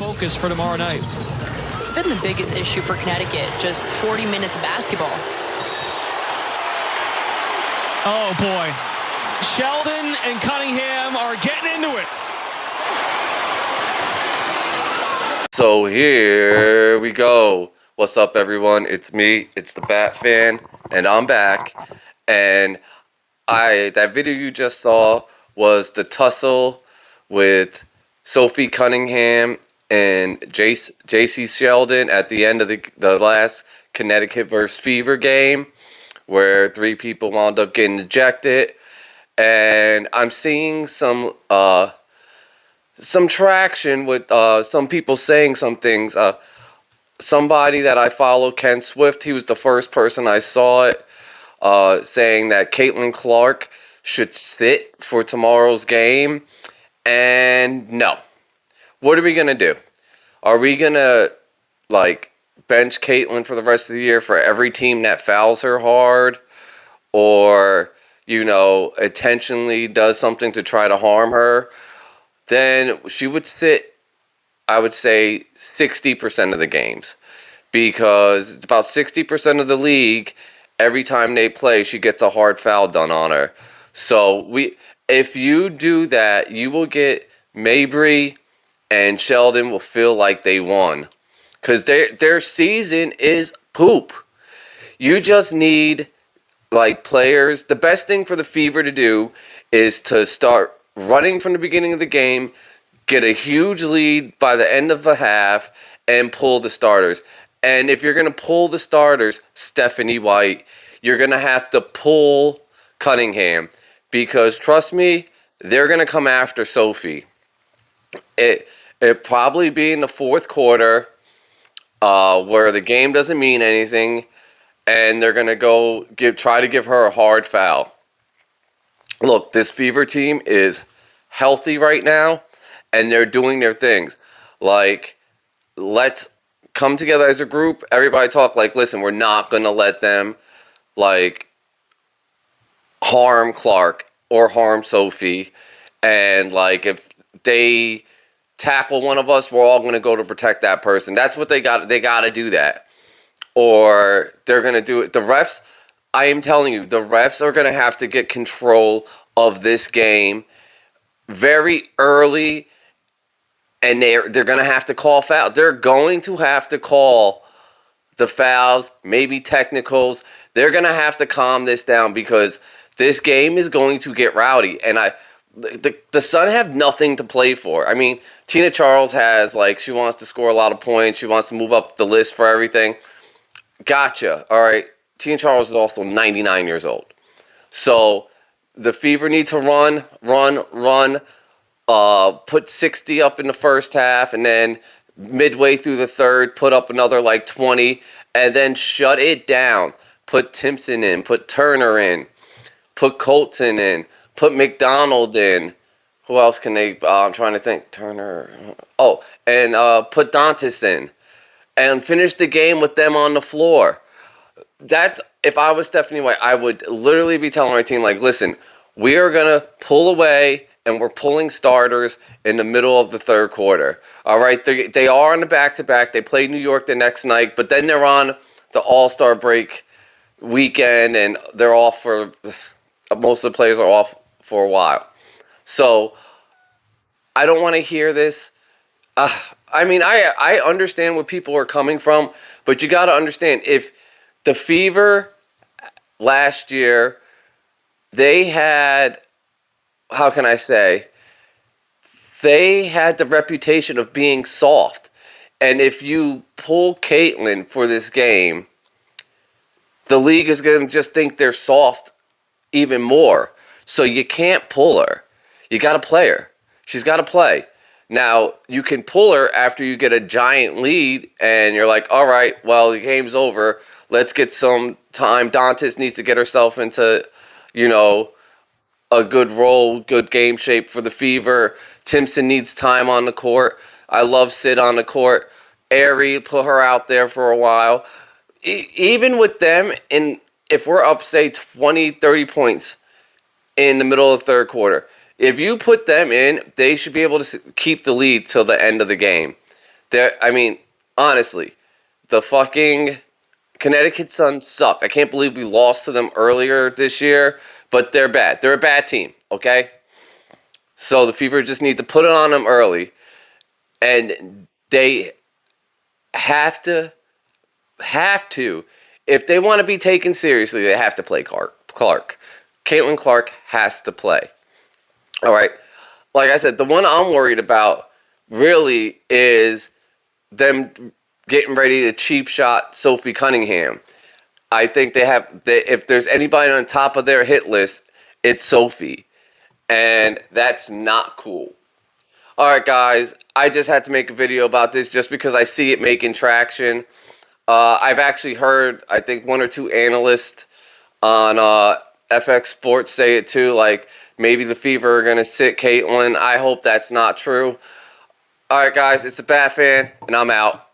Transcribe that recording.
focus for tomorrow night? It's been the biggest issue for Connecticut, just 40 minutes of basketball. Oh, boy. Sheldon and Cunningham are getting into it. So here we go. What's up, everyone? It's me. It's the Bat Fan, and I'm back. And that video you just saw was the tussle with Sophie Cunningham and J.C. Sheldon at the end of the last Connecticut versus Fever game, where 3 people wound up getting ejected. And I'm seeing some traction with some people saying some things. Somebody that I follow, Ken Swift, he was the first person I saw it, saying that Caitlin Clark should sit for tomorrow's game. And no. What are we going to do? Are we going to, bench Caitlin for the rest of the year for every team that fouls her hard? Or, intentionally does something to try to harm her? Then she would sit, I would say, 60% of the games. Because it's about 60% of the league, every time they play, she gets a hard foul done on her. So, if you do that, you will get Mabry and Sheldon will feel like they won. Because their season is poop. You just need, players. The best thing for the Fever to do is to start running from the beginning of the game, get a huge lead by the end of a half, and pull the starters. And if you're going to pull the starters, Stephanie White, you're going to have to pull Cunningham. Because, trust me, they're going to come after Sophie. It probably be in the fourth quarter, where the game doesn't mean anything, and they're going to try to give her a hard foul. Look, this Fever team is healthy right now, and they're doing their things. Let's come together as a group. Everybody talk listen, we're not going to let them, harm Clark or harm Sophie. And, if they tackle one of us, we're all going to go to protect that person. That's what they got. They got to do that. Or they're going to do it. The refs, I am telling you, the refs are going to have to get control of this game very early, and they're going to have to call fouls. They're going to have to call the fouls, maybe technicals. They're going to have to calm this down because this game is going to get rowdy. And the Sun have nothing to play for. I mean, Tina Charles has, she wants to score a lot of points. She wants to move up the list for everything. Gotcha. All right. Tina Charles is also 99 years old. So the Fever need to run, put 60 up in the first half, and then midway through the third, put up another 20, and then shut it down. Put Timpson in, put Turner in, put Colton in, put McDonald in. Who else can they? I'm trying to think. Turner. Oh, and put Dantas in, and finish the game with them on the floor. If I was Stephanie White, I would literally be telling my team, listen, we are going to pull away, and we're pulling starters in the middle of the third quarter. All right? They are on the back-to-back. They play New York the next night, but then they're on the All-Star break weekend, and they're off for – most of the players are off for a while. So I don't want to hear this. I understand where people are coming from, but you got to understand, if the Fever last year, they had, how can I say, they had the reputation of being soft. And if you pull Caitlin for this game, the league is going to just think they're soft even more. So you can't pull her. You got to play her. She's got to play. Now, you can pull her after you get a giant lead, and you're like, all right, well, the game's over. Let's get some time. Dantas needs to get herself into, a good role, good game shape for the Fever. Timpson needs time on the court. I love Sid on the court. Aerie, put her out there for a while. Even with them, if we're up, say, 20, 30 points in the middle of the third quarter, if you put them in, they should be able to keep the lead till the end of the game. I mean, honestly, the fucking Connecticut Sun suck. I can't believe we lost to them earlier this year, but they're bad. They're a bad team, okay? So the Fever just need to put it on them early, and they have to, if they want to be taken seriously, they have to play Clark. Caitlin Clark has to play. All right. Like I said, the one I'm worried about really is them getting ready to cheap shot Sophie Cunningham. I think if there's anybody on top of their hit list, it's Sophie. And that's not cool. All right, guys. I just had to make a video about this just because I see it making traction. I've actually heard, I think, one or two analysts on FX Sports say it too, like maybe the Fever are going to sit Caitlin. I hope that's not true. All right, guys, it's the Bat Fan, and I'm out.